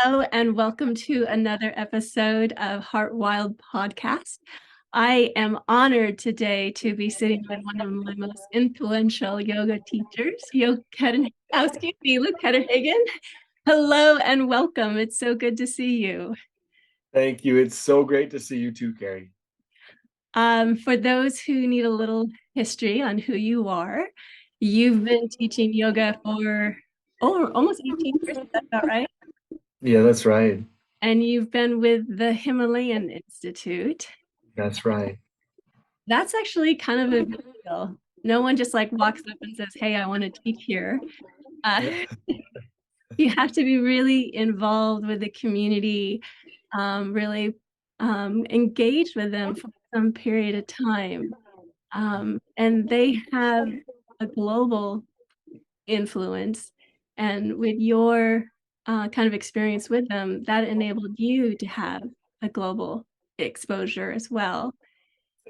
Hello, and welcome to another episode of Heart Wild Podcast. I am honored today to be sitting with one of my most influential yoga teachers, Luke Ketterhagen. Hello and welcome. It's so good to see you. Thank you. It's so great to see you too, Carrie. For those who need a little history on who you are, you've been teaching yoga for almost 18 years. Is that about right? Yeah, that's right. And you've been with the Himalayan Institute. That's right. That's actually kind of a big deal. No one just like walks up and says, "Hey, I want to teach here." Uh, Yeah. you have to be really involved with the community, really engaged with them for some period of time. And they have a global influence. And with your kind of experience with them, that enabled you to have a global exposure as well.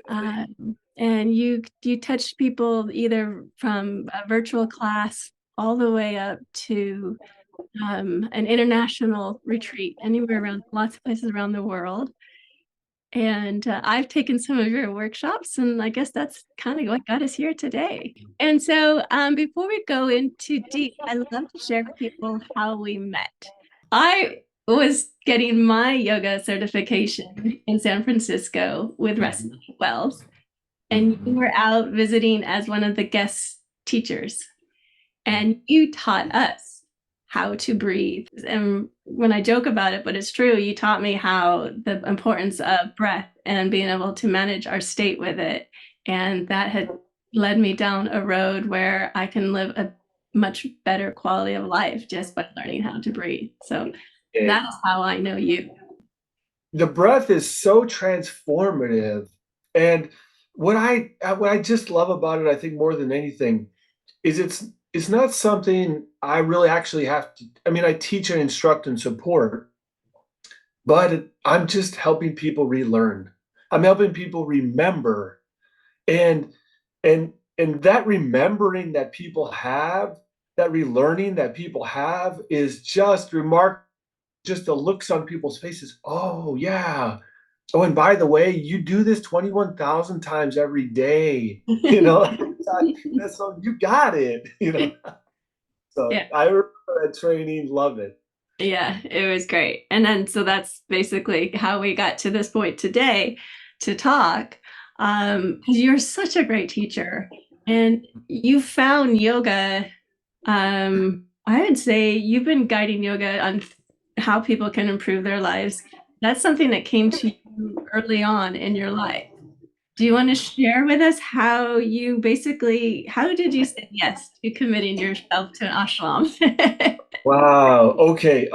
And you touched people either from a virtual class all the way up to an international retreat anywhere around lots of places around the world. And I've taken some of your workshops, and I guess that's kind of what got us here today. And so, before we go into deep, I love to share with people how we met. I was getting my yoga certification in San Francisco with Rusty Wells, and you were out visiting as one of the guest teachers, and you taught us how to breathe. And when I joke about it, but it's true, you taught me how the importance of breath and being able to manage our state with it. And that had led me down a road where I can live a much better quality of life just by learning how to breathe. So Okay. that's how I know you. The breath is so transformative. And what I just love about it, I think more than anything, is it's not something I really actually have to. I mean, I teach and instruct and support, but I'm just helping people relearn. I'm helping people remember. And and that remembering that people have, that relearning that people have is just remarkable. Just the looks on people's faces. Oh, yeah. Oh, and by the way, you do this 21,000 times every day. You know, that's so you got it. So Yeah. I remember that training, love it. Yeah, it was great. And then so that's basically how we got to this point today to talk. 'Cause you're such a great teacher and you found yoga. I would say you've been guiding yoga on how people can improve their lives. That's something that came to you early on in your life. Do you want to share with us how did you say yes to committing yourself to an ashram? Wow. Okay.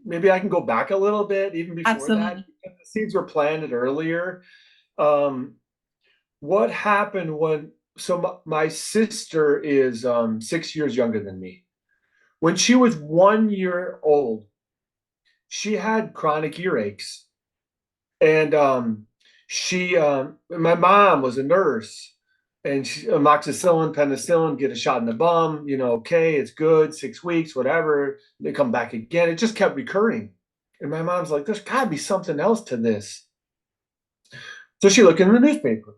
Maybe I can go back a little bit, even before that. Absolutely. The seeds were planted earlier. Um, what happened when so my sister is 6 years younger than me. When she was 1 year old, she had chronic earaches. And my mom was a nurse, and amoxicillin, penicillin, get a shot in the bum, okay, it's good, 6 weeks, whatever. They come back again. It just kept recurring. And my mom's like, there's got to be something else to this. So she looked in the newspaper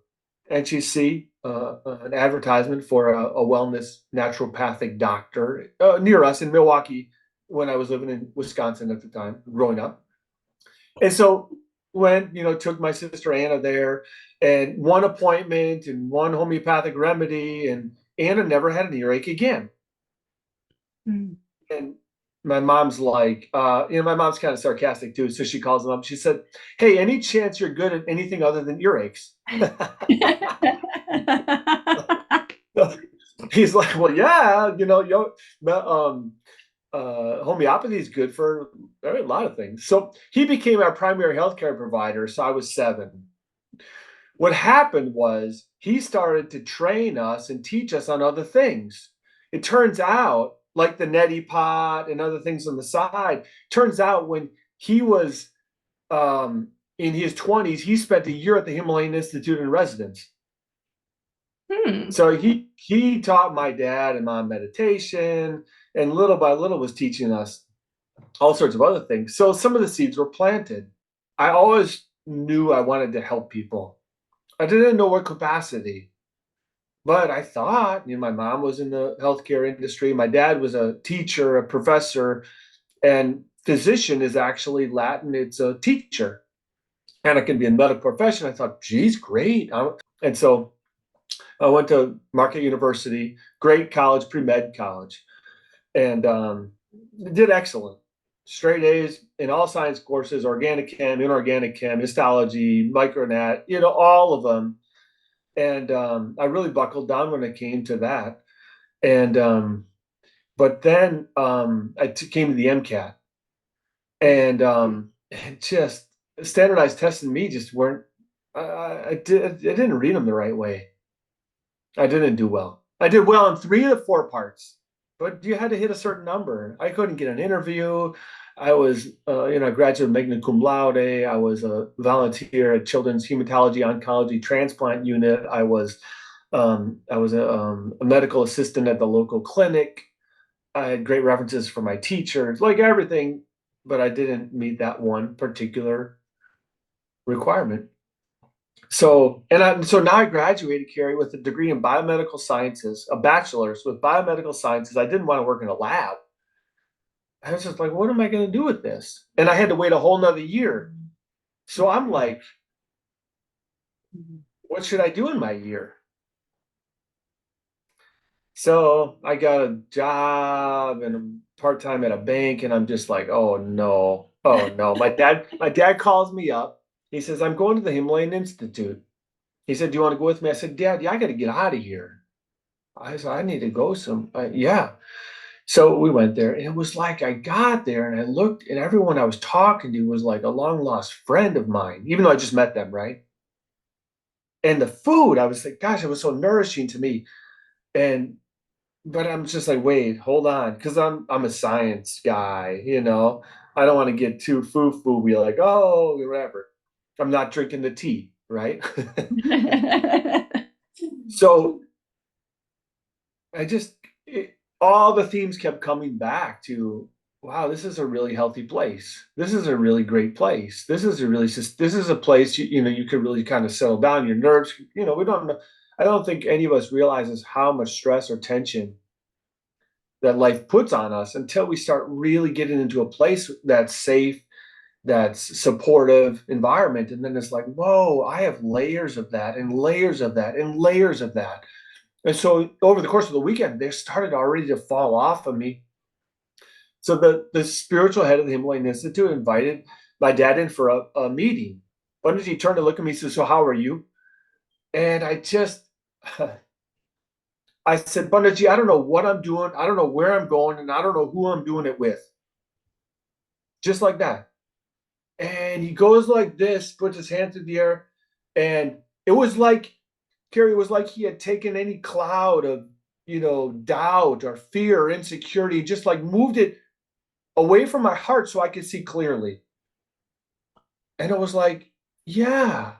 and she see an advertisement for a wellness naturopathic doctor near us in Milwaukee when I was living in Wisconsin at the time, growing up. And so went, took my sister Anna there and one appointment and one homeopathic remedy, and Anna never had an earache again. Mm. And my mom's like, my mom's kind of sarcastic too. So she calls him up. She said, "Hey, any chance you're good at anything other than earaches?" He's like, "Well, yeah, homeopathy is good for a lot of things." So he became our primary healthcare provider. So I was 7. What happened was he started to train us and teach us on other things. It turns out, like the neti pot and other things on the side, turns out when he was in his 20s, he spent a year at the Himalayan Institute in residence. Hmm. So he taught my dad and mom meditation, and little by little was teaching us all sorts of other things. So some of the seeds were planted. I always knew I wanted to help people. I didn't know what capacity, but I thought, my mom was in the healthcare industry. My dad was a teacher, a professor, and physician is actually Latin. It's a teacher, and it can be in medical profession. I thought, geez, great. And so I went to Marquette University, great college, pre-med college, and did excellent. Straight A's in all science courses, organic chem, inorganic chem, histology, micronat, all of them. And I really buckled down when it came to that. And but then came to the MCAT, and it just standardized tests in me just weren't. I didn't read them the right way. I didn't do well. I did well in 3 of the 4 parts, but you had to hit a certain number. I couldn't get an interview. I was, graduate magna cum laude. I was a volunteer at Children's Hematology Oncology Transplant Unit. I was a medical assistant at the local clinic. I had great references from my teachers, like everything, but I didn't meet that one particular requirement. So now I graduated, Carrie, with a degree in biomedical sciences, a bachelor's with biomedical sciences. I didn't want to work in a lab. I was just like, what am I going to do with this? And I had to wait a whole nother year. So I'm like, what should I do in my year? So I got a job and I'm part-time at a bank, and I'm just like, oh no. Oh no. My dad calls me up. He says, I'm going to the Himalayan Institute. He said, do you want to go with me? I said, Dad, yeah, I got to get out of here. I said, I need to go yeah. So we went there, and it was like I got there and I looked, and everyone I was talking to was like a long lost friend of mine, even though I just met them, right? And the food, I was like, gosh, it was so nourishing to me. And but I'm just like, wait, hold on, because I'm a science guy, I don't want to get too foo-foo, be like, oh, whatever. I'm not drinking the tea, right? So I just all the themes kept coming back to, wow, this is a really healthy place. This is a really great place. This is a place you could really kind of settle down your nerves. We don't know. I don't think any of us realizes how much stress or tension that life puts on us until we start really getting into a place that's safe, that's supportive environment. And then it's like, whoa, I have layers of that and layers of that and layers of that. And so over the course of the weekend, they started already to fall off of me. So the spiritual head of the Himalayan Institute invited my dad in for a meeting. Pandit, he turned to look at me and said, so how are you? And I said, Panditji, I don't know what I'm doing. I don't know where I'm going, and I don't know who I'm doing it with. Just like that. And he goes like this, puts his hands in the air, and it was like, Carrie, was like he had taken any cloud of, doubt or fear or insecurity, just like moved it away from my heart so I could see clearly. And it was like, yeah.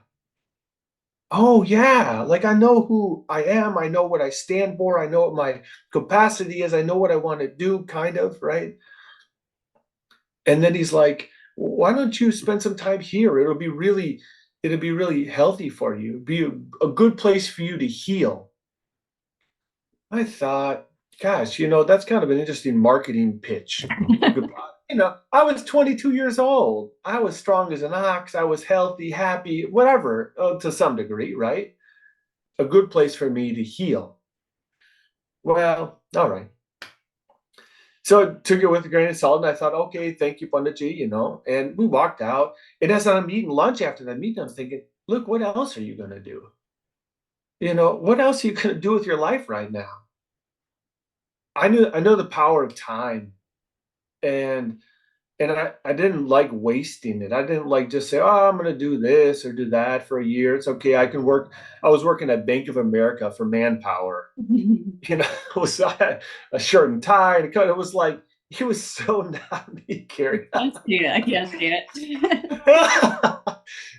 Oh, yeah. Like I know who I am. I know what I stand for. I know what my capacity is. I know what I want to do, kind of, right? And then he's like, why don't you spend some time here? It'll be really healthy for you. Be a good place for you to heal. I thought, gosh, that's kind of an interesting marketing pitch. I was 22 years old. I was strong as an ox. I was healthy, happy, whatever, to some degree, right? A good place for me to heal. Well, all right. So I took it with a grain of salt, and I thought, okay, thank you, Panditji, and we walked out. And as I'm eating lunch after that meeting, I'm thinking, look, what else are you going to do? What else are you going to do with your life right now? I know the power of time, and I didn't like wasting it. I didn't like just say, oh, I'm going to do this or do that for a year. It's okay. I can work. I was working at Bank of America for manpower. It was a shirt and tie. And it was like, it was so not me, Carrie. I can't see it.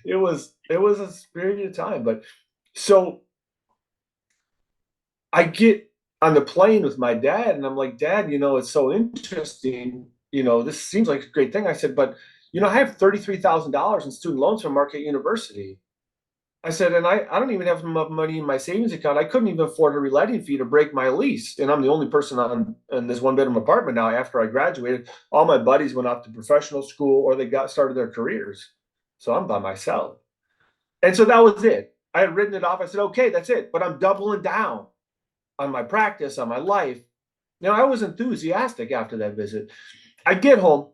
It was a spirited time. But so I get on the plane with my dad, and I'm like, Dad, it's so interesting. this seems like a great thing. I said, but, I have $33,000 in student loans from Marquette University. I said, and I don't even have enough money in my savings account. I couldn't even afford a reletting fee to break my lease. And I'm the only person in this one bedroom apartment now after I graduated. All my buddies went off to professional school or they got started their careers. So I'm by myself. And so that was it. I had written it off. I said, okay, that's it. But I'm doubling down on my practice, on my life. I was enthusiastic after that visit. I get home,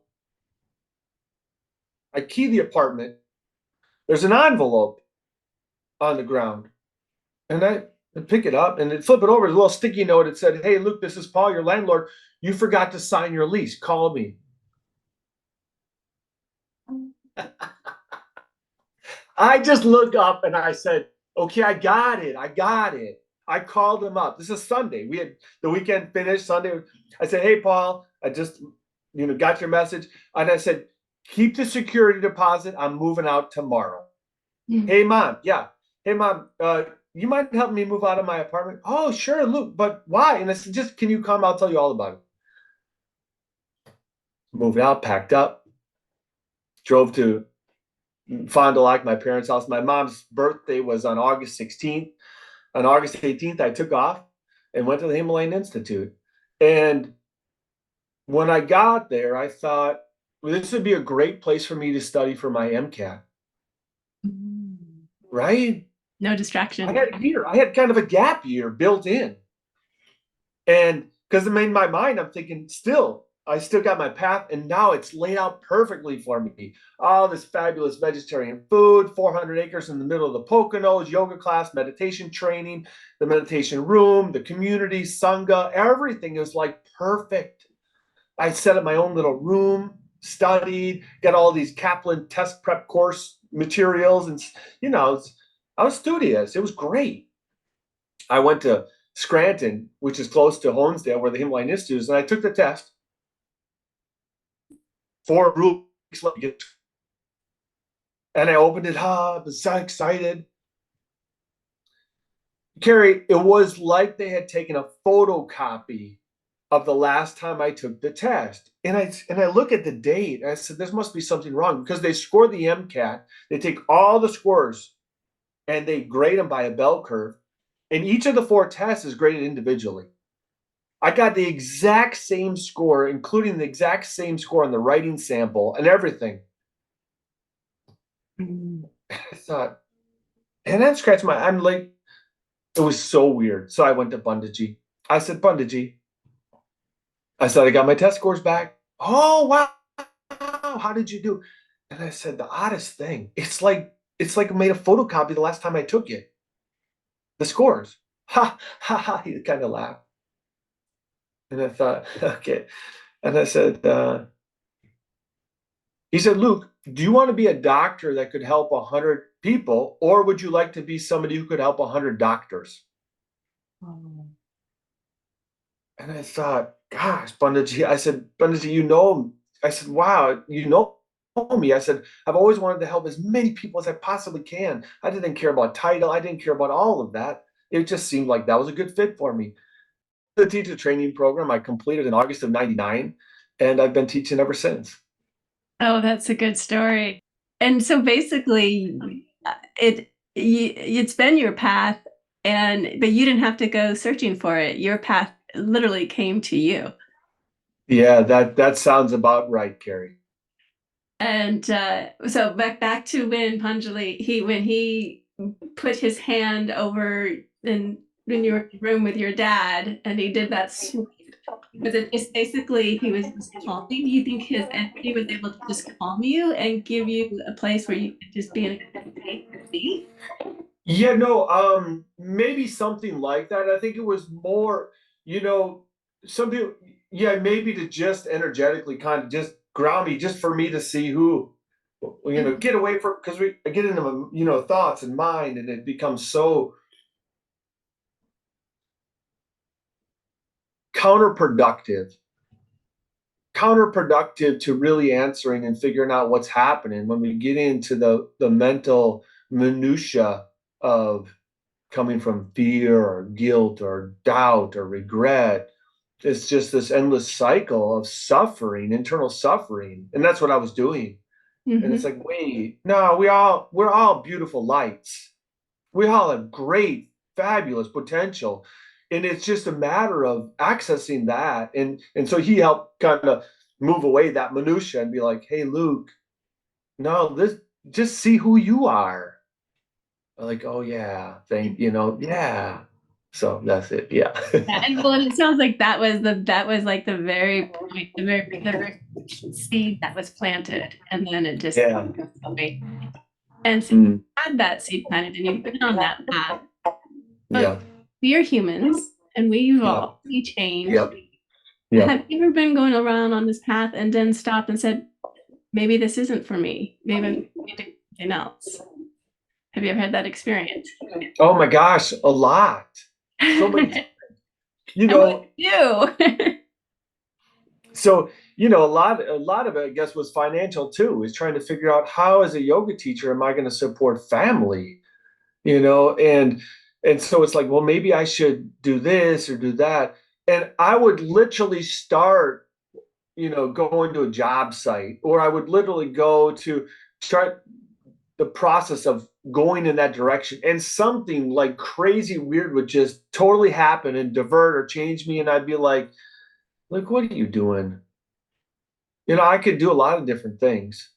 I key the apartment. There's an envelope on the ground. And I pick it up and flip it over. There's a little sticky note. It said, hey, Luke, this is Paul, your landlord. You forgot to sign your lease. Call me. I just looked up and I said, okay, I got it. I got it. I called him up. This is Sunday. We had the weekend finished Sunday. I said, hey, Paul, I just, got your message. And I said, keep the security deposit. I'm moving out tomorrow. Mm-hmm. Hey, Mom. Yeah. Hey, Mom, you mind helping me move out of my apartment? Oh, sure, Luke, but why? And I said, just, can you come? I'll tell you all about it. Moved out, packed up, drove to Fond du Lac, my parents' house. My mom's birthday was on August 16th. On August 18th, I took off and went to the Himalayan Institute. And when I got there, I thought, well, this would be a great place for me to study for my MCAT. Right? No distraction. I had kind of a gap year built in. And because in my mind, I'm thinking I still got my path, and now it's laid out perfectly for me. All this fabulous vegetarian food, 400 acres in the middle of the Poconos, yoga class, meditation training, the meditation room, the community, Sangha, everything is like perfect. I set up my own little room, studied, got all these Kaplan test prep course materials, and I was studious. It was great. I went to Scranton, which is close to Honesdale, where the Himalayan Institute is, and I took the test. 4 weeks later, and I opened it up. I was so excited. Carrie, it was like they had taken a photocopy of the last time I took the test. And I look at the date, and I said, this must be something wrong, because they score the MCAT. They take all the scores, and they grade them by a bell curve. And each of the 4 tests is graded individually. I got the exact same score, including the exact same score on the writing sample and everything. I thought, and that scratched I'm like, it was so weird. So I went to Panditji. I said, Panditji, I said, I got my test scores back. Oh, wow. How did you do? And I said, the oddest thing, it's like I made a photocopy the last time I took it. The scores. Ha, ha, ha. He kind of laughed. And I thought, okay. And I said, he said, Luke, do you want to be a doctor that could help 100 people, or would you like to be somebody who could help 100 doctors? Oh. And I thought, gosh, Panditji, I said, Panditji, I said, wow, you know me. I said, I've always wanted to help as many people as I possibly can. I didn't care about title. I didn't care about all of that. It just seemed like that was a good fit for me. The teacher training program I completed in August of '99, and I've been teaching ever since. Oh, that's a good story. And so basically, it's been your path, but you didn't have to go searching for it. Your path literally came to you. Yeah, that sounds about right, Carrie. And so back to when when he put his hand over when you were in the room with your dad, and he did that sweep. Was it just basically he was just calming? Do you think his energy was able to just calm you and give you a place where you could just be in a good space? Yeah, no, maybe something like that. I think it was more, some people, yeah, maybe to just energetically kind of just ground me, just for me to see who, get away from, because I get into, thoughts and mind, and it becomes so counterproductive to really answering and figuring out what's happening when we get into the mental minutia of coming from fear or guilt or doubt or regret it's just this endless cycle of suffering, internal suffering. And that's what I was doing. And it's Mm-hmm. like, wait, no, we're all beautiful lights. We all have great, fabulous potential. And it's just a matter of accessing that. And so he helped kind of move away that minutia and be like, hey, Luke, no, this just see who you are. Like, oh yeah, yeah. So that's it. Yeah. Yeah, and well, it sounds like that was like the very point, the very seed that was planted, and then it just Yeah. and so Mm, you had that seed planted, and you've been on that path. But yeah. we are humans, and we Yeah. evolve, we change. Yep. Yep. Have you ever been going around on this path and then stopped and said, maybe this isn't for me. Maybe I need to do something else. Have you ever had that experience? Oh my gosh, a lot. So many times. And You what know, do you do? so a lot of it, I guess, was financial too, is trying to figure out how as a yoga teacher am I going to support family, and so it's like, well, maybe I should do this or do that. And I would literally start, going to a job site, or I would literally go to start the process of going in that direction, and something like crazy weird would just totally happen and divert or change me, and I'd be like, what are you doing? I could do a lot of different things,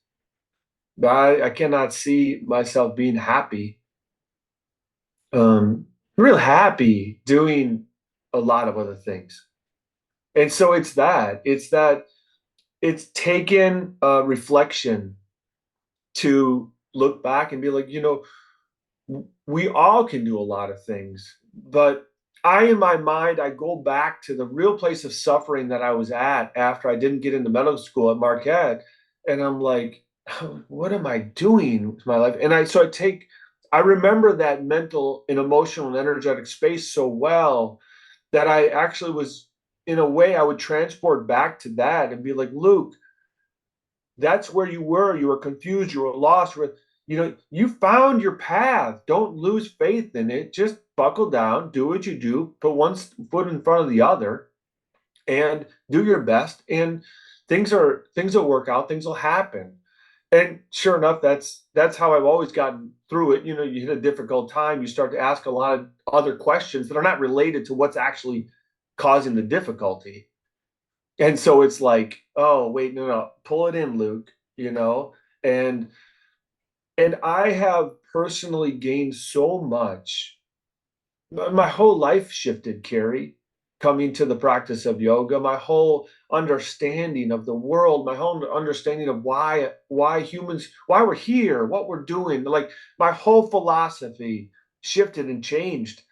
but I cannot see myself being happy, real happy doing a lot of other things. And so it's taken reflection to look back and be like, we all can do a lot of things, but in my mind, I go back to the real place of suffering that I was at after I didn't get into medical school at Marquette. And I'm like, what am I doing with my life? And I remember that mental and emotional and energetic space so well that I actually was, in a way, I would transport back to that and be like, Luke, that's where you were. You were confused. You were lost. You found your path. Don't lose faith in it. Just buckle down, do what you do, put one foot in front of the other, and do your best. And things will work out. Things will happen. And sure enough, that's how I've always gotten through it. You hit a difficult time, you start to ask a lot of other questions that are not related to what's actually causing the difficulty. And so it's like, oh, wait, no, no, pull it in, Luke, and I have personally gained so much. My whole life shifted, Carrie, coming to the practice of yoga. My whole understanding of the world, my whole understanding of why humans, why we're here, what we're doing. Like, my whole philosophy shifted and changed.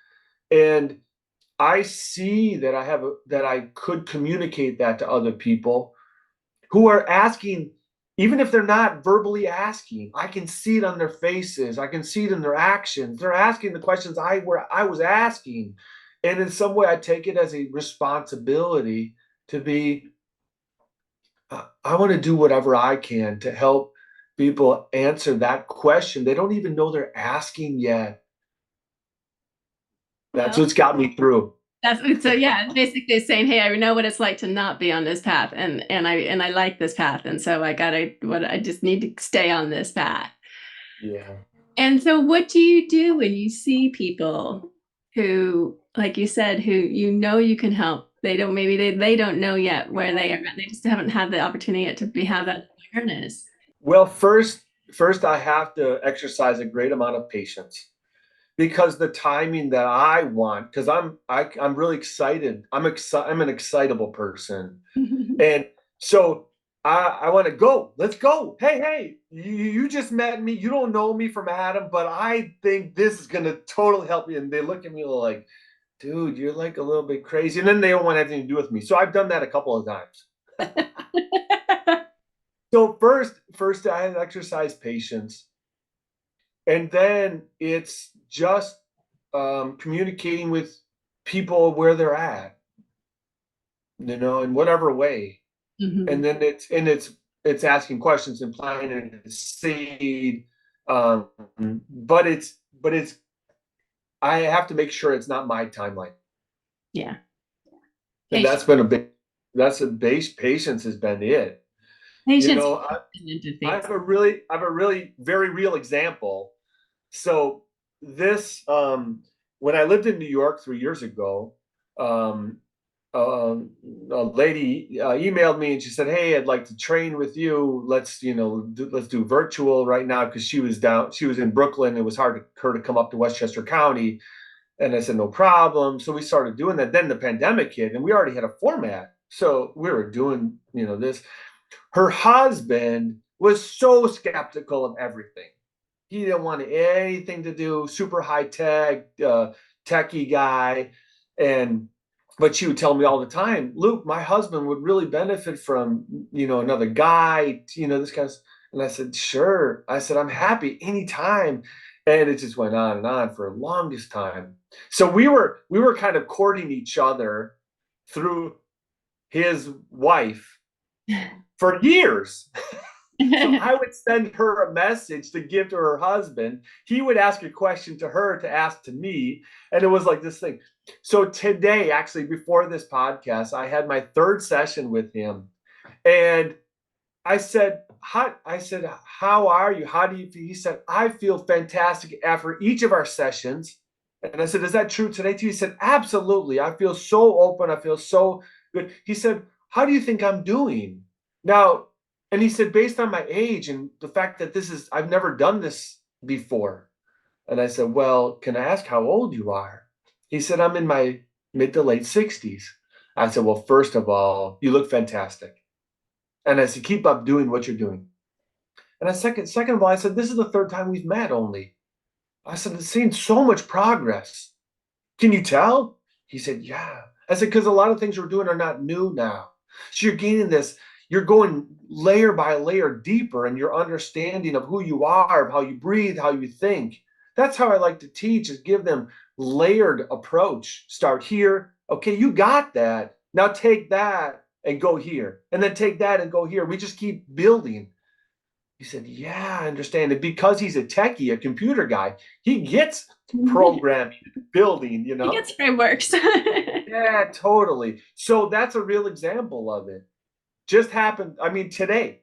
And I see that I could communicate that to other people who are asking, even if they're not verbally asking. I can see it on their faces. I can see it in their actions. They're asking the questions I was asking. And in some way, I take it as a responsibility to be, I want to do whatever I can to help people answer that question. They don't even know they're asking yet. That's Well, what's got me through. that's so yeah, it's basically saying, hey, I know what it's like to not be on this path, and I like this path, and so I just need to stay on this path. Yeah. And so what do you do when you see people who, like you said, who you can help? They don't, maybe they don't know yet where they are. They just haven't had the opportunity yet to have that awareness. Well, first I have to exercise a great amount of patience, because the timing that I want, because I'm really excited. I'm an excitable person, and so I want to go. Let's go. Hey, you just met me. You don't know me from Adam, but I think this is gonna totally help you. And they look at me like, dude, you're like a little bit crazy, and then they don't want anything to do with me. So I've done that a couple of times. So first I exercise patience, and then it's just communicating with people where they're at, in whatever way. Mhm. And then it's asking questions and planting a seed. Um, but I have to make sure it's not my timeline. Yeah. And Patience, that's been a big, that's a base, patience has been it. You patience know, and I interface. have a really very real example. So this, when I lived in New York 3 years ago, um, um, a lady emailed me and she said, "Hey, I'd like to train with you. Let's do virtual right now because she was in Brooklyn. It was hard for her to come up to Westchester County." And I said, "No problem." So we started doing that. Then the pandemic hit, and we already had a format, so we were doing this. Her husband was so skeptical of everything. He didn't want anything to do, super high tech, techie guy. And but she would tell me all the time, "Luke, my husband would really benefit from, another guy, this kind of." And I said, "Sure." I said, "I'm happy anytime." And it just went on and on for the longest time. So we were kind of courting each other through his wife for years. So I would send her a message to give to her husband. He would ask a question to her to ask to me. And it was like this thing. So today, actually, before this podcast, I had my third session with him. And how are you? How do you feel? He said, "I feel fantastic after each of our sessions." And I said, "Is that true today too?" He said, "Absolutely. I feel so open. I feel so good." He said, "How do you think I'm doing now?" And he said, "Based on my age and the fact that I've never done this before." And I said, "Well, can I ask how old you are?" He said, "I'm in my mid to late 60s." I said, "Well, first of all, you look fantastic." And I said, "Keep up doing what you're doing." And second of all, I said, "This is the third time we've met only." I said, "I've seen so much progress. Can you tell?" He said, "Yeah." I said, "Because a lot of things we're doing are not new now. So you're gaining this, you're going layer by layer deeper in your understanding of who you are, of how you breathe, how you think." That's how I like to teach, is give them layered approach. Start here. Okay, you got that. Now take that and go here. And then take that and go here. We just keep building. He said, "Yeah, I understand." And because he's a techie, a computer guy, he gets programming, building, He gets frameworks. Yeah, totally. So that's a real example of it. Just happened, I mean, today.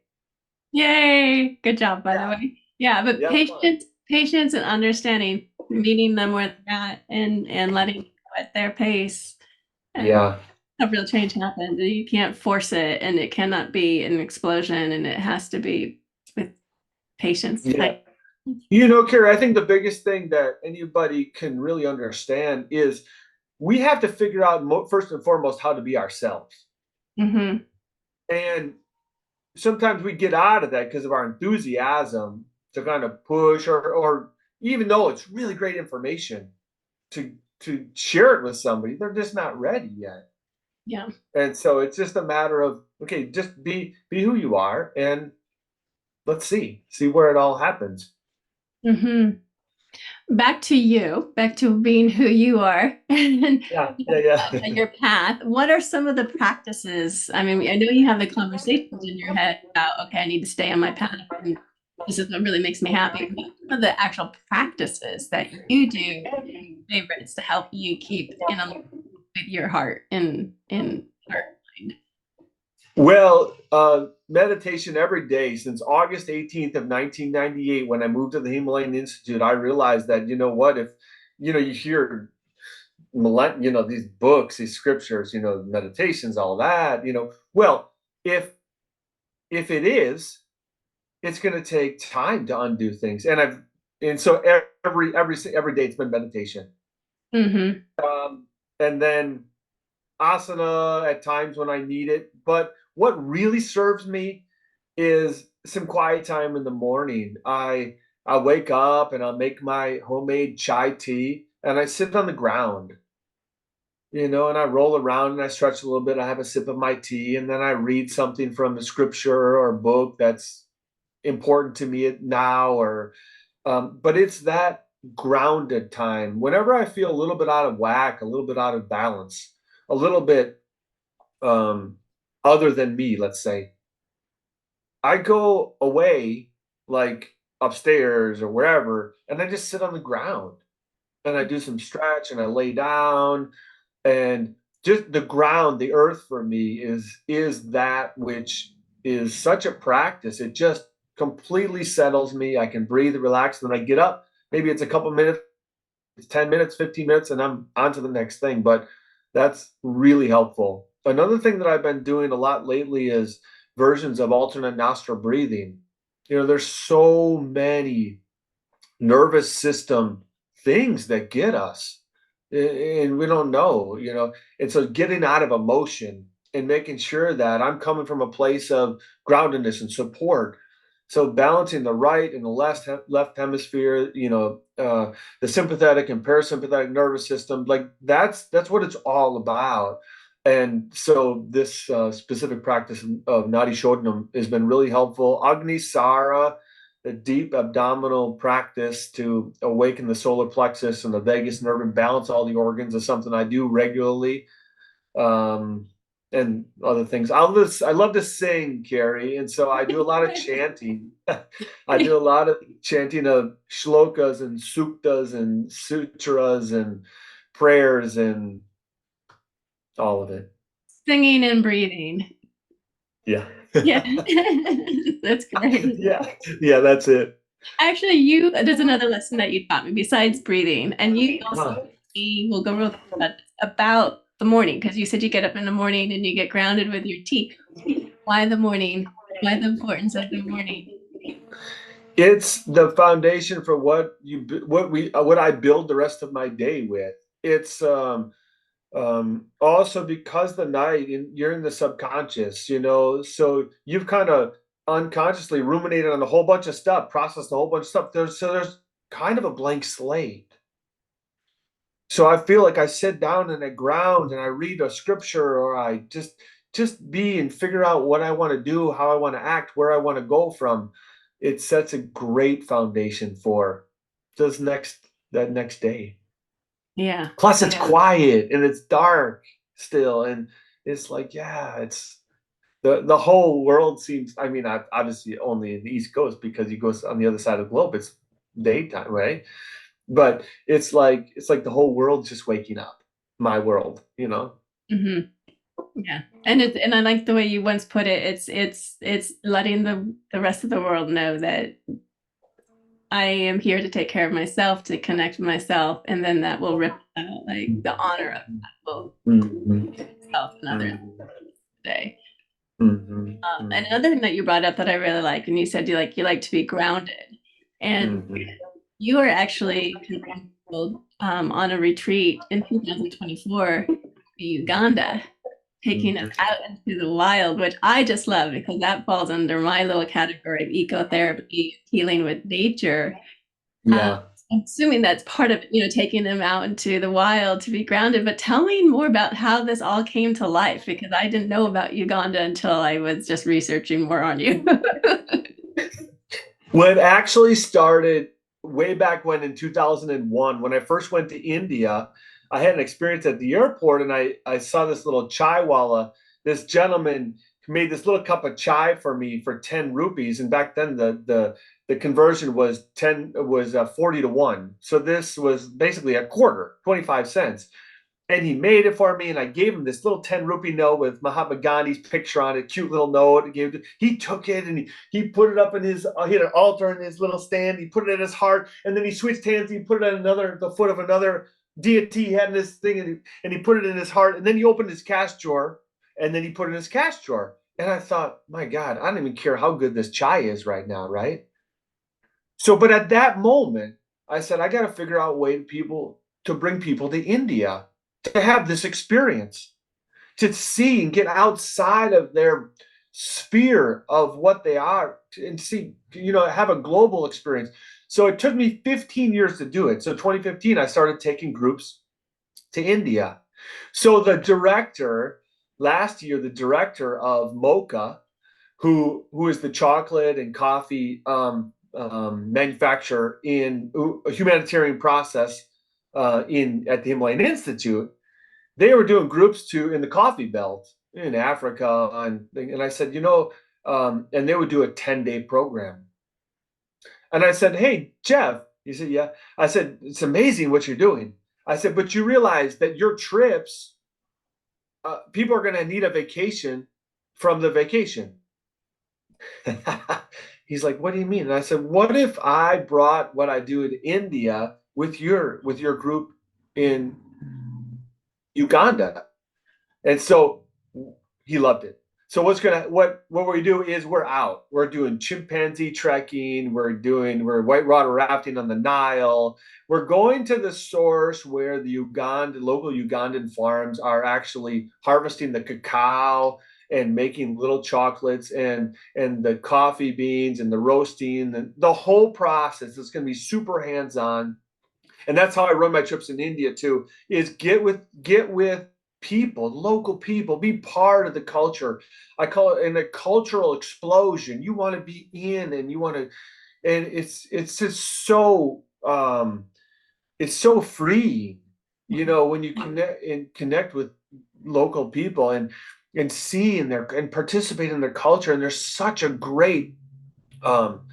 Yay. Good job, by the Yeah. way. Yeah, but Yeah, fun. patience and understanding, meeting them where they're at and letting them go at their pace and Yeah. have real change happen. You can't force it and it cannot be an explosion and it has to be with patience. Yeah. Time. Carrie, I think the biggest thing that anybody can really understand is we have to figure out first and foremost how to be ourselves. Mm-hmm. And sometimes we get out of that because of our enthusiasm to kind of push or even though it's really great information to share it with somebody, they're just not ready yet. Yeah. And so it's just a matter of, okay, just be who you are and let's see where it all happens. Mm-hmm. Back to you, back to being who you are and Yeah, yeah, yeah. your path. What are some of the practices? I mean, I know you have the conversations in your head about, okay, I need to stay on my path, and this is what really makes me happy. What are some of the actual practices that you do, favorites to help you keep in alignment with your heart and in heart mind? Well, meditation every day since August 18th of 1998, when I moved to the Himalayan Institute, I realized that, you know what, if, you hear, these books, these scriptures, meditations, all that, well, if, it is, it's going to take time to undo things. And so every day it's been meditation. Mm-hmm. And then asana at times when I need it. But what really serves me is some quiet time in the morning. I wake up and I'll make my homemade chai tea and I sit on the ground, and I roll around and I stretch a little bit. I have a sip of my tea and then I read something from a scripture or a book that's important to me now or but it's that grounded time. Whenever I feel a little bit out of whack, a little bit out of balance, a little bit um, other than me, let's say, I go away, like upstairs or wherever, and I just sit on the ground and I do some stretch and I lay down. And just the ground, the earth for me is that which is such a practice. It just completely settles me. I can breathe and relax. And then I get up. Maybe it's a couple minutes, it's 10 minutes, 15 minutes, and I'm on to the next thing. But that's really helpful. Another thing that I've been doing a lot lately is versions of alternate nostril breathing. There's so many nervous system things that get us, and we don't know, and so getting out of emotion and making sure that I'm coming from a place of groundedness and support. So balancing the right and the left hemisphere, the sympathetic and parasympathetic nervous system, like that's what it's all about. And so this specific practice of Nadi Shodhanam has been really helpful. Agni Sara, a deep abdominal practice to awaken the solar plexus and the vagus nerve and balance all the organs, is something I do regularly. And other things. I love to sing, Carrie, and so I do a lot of chanting. I do a lot of chanting of shlokas and suktas and sutras and prayers and all of it. Singing and breathing. Yeah. Yeah. That's great. Yeah, that's it. Actually, there's another lesson that you taught me besides breathing, and you also will go real about the morning, because you said you get up in the morning and you get grounded with your tea. Why the morning? Why the importance of the morning? It's the foundation for what I build the rest of my day with. It's also because the night you're in the subconscious, so you've kind of unconsciously ruminated on a whole bunch of stuff, processed a whole bunch of stuff. There's kind of a blank slate. So I feel like I sit down and I ground and I read a scripture, or I just be and figure out what I want to do, how I want to act, where I want to go from. It sets a great foundation for that next day. Yeah. Plus it's quiet and it's dark still, and it's like, yeah, it's the whole world seems, I mean, obviously only in the East Coast, because you go on the other side of the globe, it's daytime, right? But it's like the whole world's just waking up. My world. Mm-hmm. Yeah, and I like the way you once put it. It's letting the rest of the world know that I am here to take care of myself, to connect with myself, and then that will ripple out, like the honor of that will self and others today. And another thing that you brought up that I really like, and you said you like to be grounded, and you are actually on a retreat in 2024 in Uganda, taking us out into the wild, which I just love because that falls under my little category of ecotherapy, healing with nature. Yeah. I'm assuming that's part of, taking them out into the wild to be grounded. But tell me more about how this all came to life, because I didn't know about Uganda until I was just researching more on you. Well, it actually started way back when, in 2001, when I first went to India. I had an experience at the airport, and I saw this little chaiwala. This gentleman made this little cup of chai for me for 10 rupees, and back then the conversion was 40 to 1. So this was basically a quarter, 25 cents. And he made it for me, and I gave him this little 10 rupee note with Mahatma Gandhi's picture on it, cute little note. He took it and he put it up in he had an altar in his little stand. He put it in his heart, and then he switched hands. He put it on the foot of another deity he had in this thing, and he put it in his heart. And then he opened his cash drawer, and then he put it in his cash drawer. And I thought, my God, I don't even care how good this chai is right now, right? So, but at that moment, I said, I got to figure out a way to bring people to India to have this experience, to see and get outside of their sphere of what they are, and see, have a global experience. So it took me 15 years to do it. So 2015, I started taking groups to India. So last year, the director of Mocha, who is the chocolate and coffee manufacturer in a humanitarian process at the Himalayan Institute, they were doing groups in the coffee belt in Africa, and I said, and they would do a 10-day program. And I said, hey, Jeff. He said, yeah. I said, it's amazing what you're doing. I said, but you realize that your trips people are going to need a vacation from the vacation. He's like, what do you mean? And I said, what if I brought what I do in India with your group in Uganda? And so he loved it. So what we do is we're out. We're doing chimpanzee trekking. We're whitewater rafting on the Nile. We're going to the source where the local Ugandan farms are actually harvesting the cacao and making little chocolates and the coffee beans and the roasting and the whole process. It's going to be super hands-on. And that's how I run my trips in India too, is get with people, local people, be part of the culture. I call it a cultural explosion. You want to be in and you want to, and it's just so it's so free, when you connect with local people and see and participate in their culture. And there's such a great um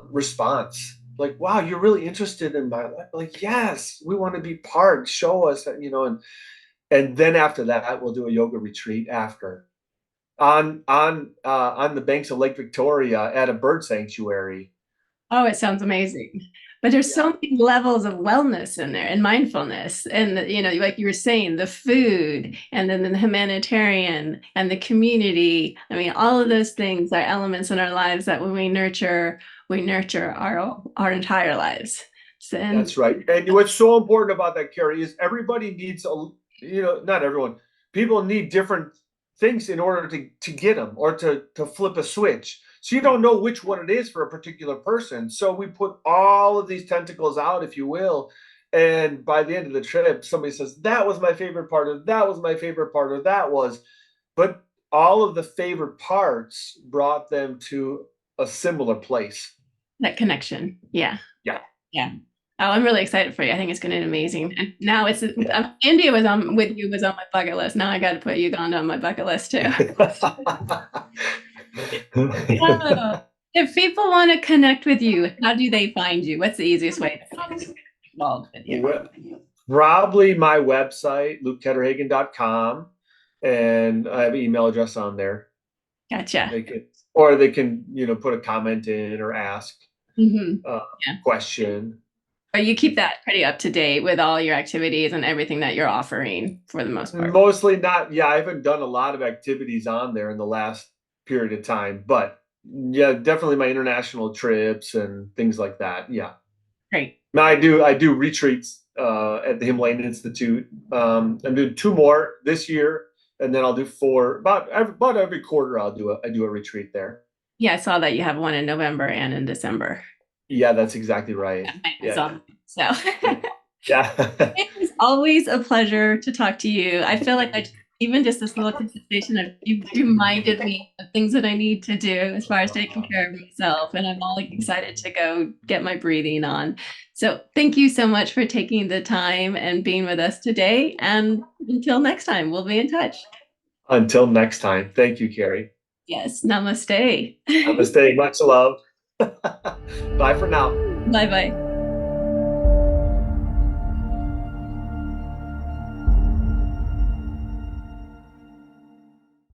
response. Like, wow, you're really interested in my life. Like, yes, we want to be part. Show us that, and then after that, we'll do a yoga retreat after on the banks of Lake Victoria at a bird sanctuary. Oh, it sounds amazing. But there's Yeah, so many levels of wellness in there and mindfulness. And, like you were saying, the food and then the humanitarian and the community. I mean, all of those things are elements in our lives that when we nurture our entire lives. So, and that's right. And what's so important about that, Carrie, is everybody needs not everyone. People need different things in order to get them or to flip a switch. So you don't know which one it is for a particular person. So we put all of these tentacles out, if you will. And by the end of the trip, somebody says, that was my favorite part, or that was my favorite part, or that was. But all of the favorite parts brought them to a similar place. that connection. Yeah. Yeah. Yeah. Oh, I'm really excited for you. I think it's going to be amazing. And now Yeah. India was on my bucket list. Now I got to put Uganda on my bucket list too. Oh, if people want to connect with you, how do they find you? What's the easiest way to get involved with you? Probably my website, lukeketterhagen.com, and I have an email address on there. Gotcha. They can put a comment in or ask Hmm. a Yeah. question. But you keep that pretty up to date with all your activities and everything that you're offering for the most part. Mostly not, yeah, I haven't done a lot of activities on there in the last period of time, but yeah, definitely my international trips and things like that. Yeah. Great. Now I do retreats at the Himalayan Institute. I'm doing two more this year, and then I'll do four about every quarter. I do a retreat there. Yeah, I saw that you have one in November and in December. Yeah, that's exactly right. I saw Yeah, that. So yeah. it was always a pleasure to talk to you. I feel like even just this little conversation, you reminded me of things that I need to do as far as taking care of myself. And I'm all excited to go get my breathing on. So thank you so much for taking the time and being with us today. And until next time, we'll be in touch. Until next time, thank you, Carrie. Yes, namaste. Namaste. Much love. Bye for now. Bye bye.